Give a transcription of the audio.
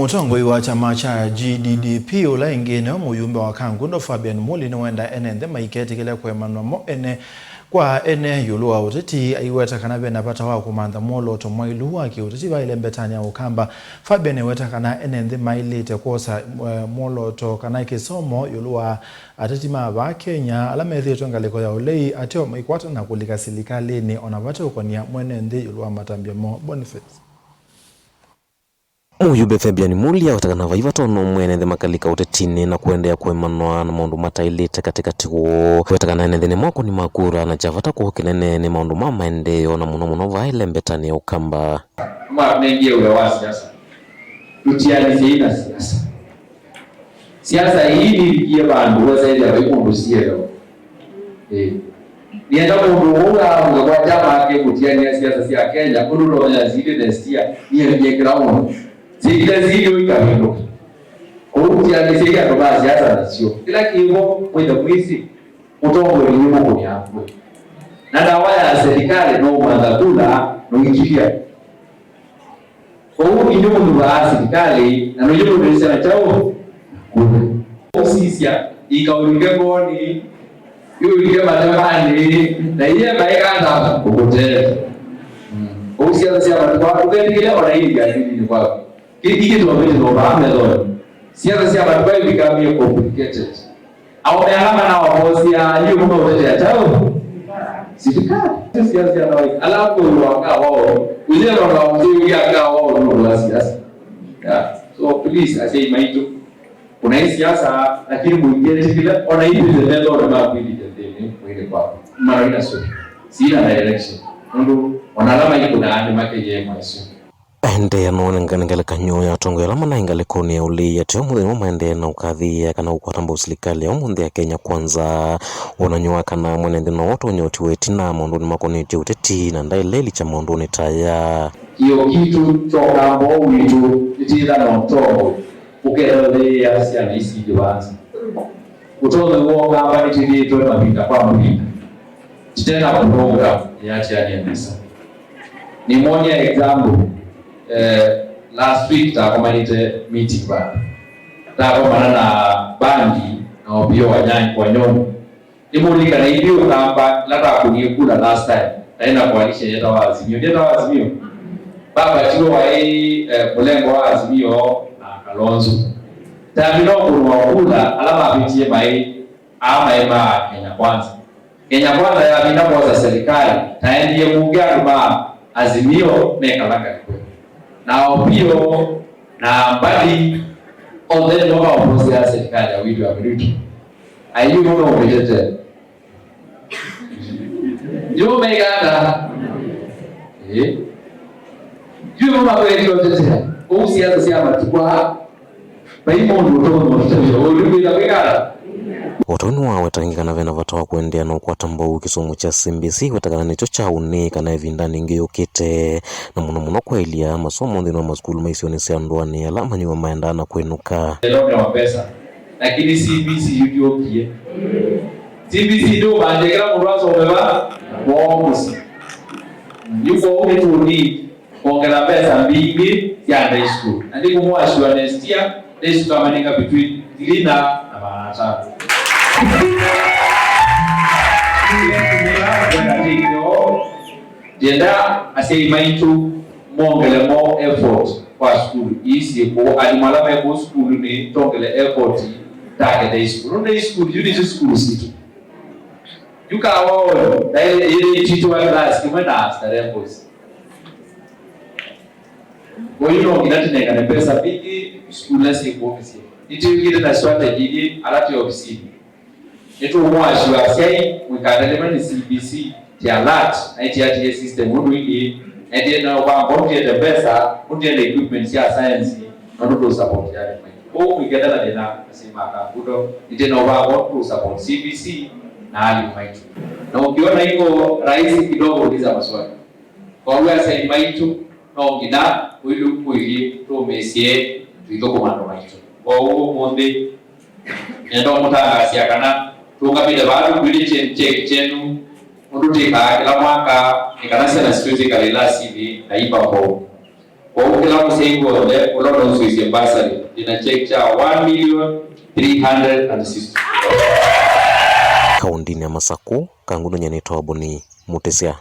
Mutongoi wa chama cha GDDP ula ingine muyumbe wa Kangundo Fabian Muli ni wenda ene maiketi kile kwa manuamo ene kwa ene yulu wa uteti aiweta kanabe napata wa kumanda molo tomwailu waki uteti wa ile mbetania ukamba Fabian weta kana ene mailite kosa molo to kana kisomo yulu wa ateti wa Kenya alame thietu ngaliko ya ulei ateo maikwata na kulika silikali ni onavate ukonia mwene ndi yulu wa matambia mo Boniface. Muyumbe Fabian Muli watakana vaiva tono mwene makalika utetini na kuendea kuemanwa na maundu matailite katika tiguo watakana ene mwako ni makura na javata kuhokinene ni maundu maendeo na muno vaile mbetani ya ukamba mengie ule wa siasa tutiani zina siasa hii nilikie bandu wazaidi ya waimundu sielo nienda mundu uga kwa chama ake kutiani ya siasa siya Kenya kudulo ya zile destia niye ground zile zile ikabendo kutiani siya kwa siasa na sio kila kivo mwenda mwisi utongo ni yuko kwa hapo na dawa ya serikali no mandakula no injilia kwa hiyo kidogo ndo serikali na ndio ndio sema chao usisia ikaulike boni yule matamani na yeye maikanda kupotea usisia sema kwa kile ona hili gani ni kwa kile ndio ndio baada ndio siasa sema kwa become complicated au mealama na waposia hiyo kama utetea chao serikali siasa na alafu wao ule wanaongea yaka wao ndio siasa so please I say maitu kuna siasa lakini mwingine kila wanaipi ndio na mapili ndio mwile kwa mara ina sio sina na election ndio wanalama iko na ande make yeye mwaisho ende yanone ngangale kanyoya tongo la mana ingale koni ya uli yatyo muthimo maende na ukathia kana ukwatamba usilikali ya mundi ya Kenya kwanza unanyoa kana mwenende no woto nyoti wetina mundu ni makoniti uteti na ndaileli cha mundu ni taya hiyo kitu choka mbo witu itira na mtongo ukelele ya sianisi diwanza utoze uoga hapa nitili to mapita kwa mapita tena program ya chani mesa ni moja example last week ta community meeting ba ta kwa na bandi na obio wanyoni nimulika na hiyo kamba lata kunikula last time taenda kualisha yeta wazimio baba tio wa mlengo wa azimio na Kalonzo tamino kuwa alama apitie mai ama Kenya kwanza ya binapo za serikali taendie muungano ba azimio mekalaka na opio na mbali on the local opposition ya serikali ya William Ruto ayu no obejete yo meganda yo mama kweli obejete usianza siama tukwa baimondo tono mtendo ulibila kwegara Wotonu wa watangikana vena vatawa kuendea na ukwatambau kisomo cha CBC watakana nicho cha uni kana evindani ngeyokite na muno kwa ilia masomo ndino maskulu maisioni sianduani alama nyuma maendana kwenuka eloka mapesa lakini CBC yudiokie CBC do bandekera murazo umeba mwomusi yuko umetuni kuongela pesa mbili ya high school andiko mwashua nestia desu kama ninga between Lina na Manata Jenda asei maitu mongele mo effort kwa school isi ko animalama ya school ni tongele effort take day school no school you need school situ yuka wao ile titu wa class kimena starembos boyo nginatine kana pesa bigi school lesi ko ofisi itu kile na strategy alati ofisi itu mwashi wa sei wikadele ni CBC ya lat na iti system ndu hii ndiye na kwa bonde ya pesa ndio ile equipment ya science ndio support yake kwa wikadele tena nasema kabudo ndiye na kwa support CBC na hali maitu na ukiona hivyo rais kidogo uliza maswali kwa hiyo sasa maitu na ngida huyu kuili to mesie tuiko komando maitu kwa hiyo monde ndio mtangasi akana tukapita bado kuli check chenu ndio tika kila mwaka nikanasa na siku zile kalila CV naipa kwa Kwa kila msingi wale ulono usisi basari ina check cha 1,360,000. Kaundini ya Masaku, Kangundo Nyanitoa Boni, Mutesia.